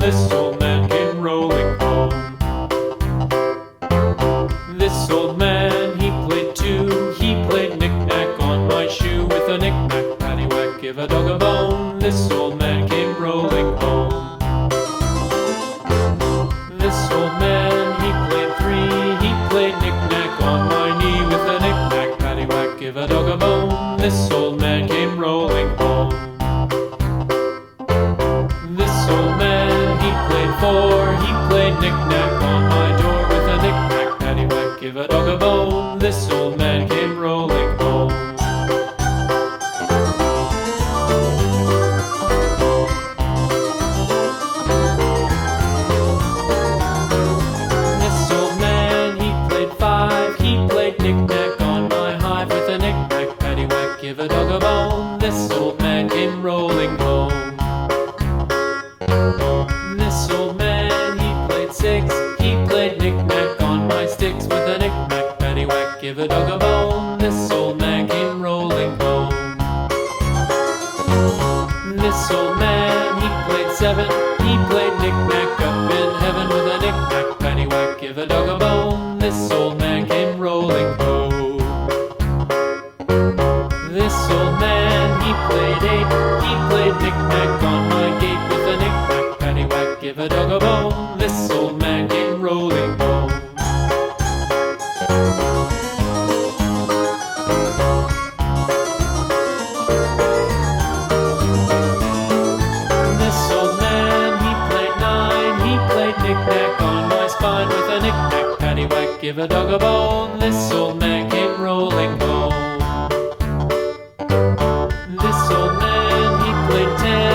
This old man came rolling home. This old man, he played too. He played knick-knack on my shoe. With a knick-knack, paddywhack, give a dog a bone. This old man came rolling home. This old man, he played three. He played knick-knack on my knee. With a knick-knack, paddywhack, give a dog a bone. This old man came rolling home. This old man, he played four. He played knick-knack on my door. With a knick-knack, paddywhack, give a dog a bone. This old man came rolling home. This old man, he played five. He played knick-knack on my hive. With a knick-knack, paddywhack, give a dog a bone. This old man came rolling home. This old man, he played six. He played knick-knack on my sticks. With a knick-knack, paddywhack, give a dog a bone. This old man came rolling home. This old man, he played seven. He played knick-knack up in heaven. With a knick-knack, paddywhack, give a dog a bone. This old man came rolling home. This old man, he played eight. He played knick-knack on my gate. With a knick-knack, paddywhack, give a dog a bone. This old man came rolling home. This old man, he played nine. He played knick-knack on my spine. With a knick-knack, paddywhack, give a dog a bone. This old man came rolling home. This old man, he played ten.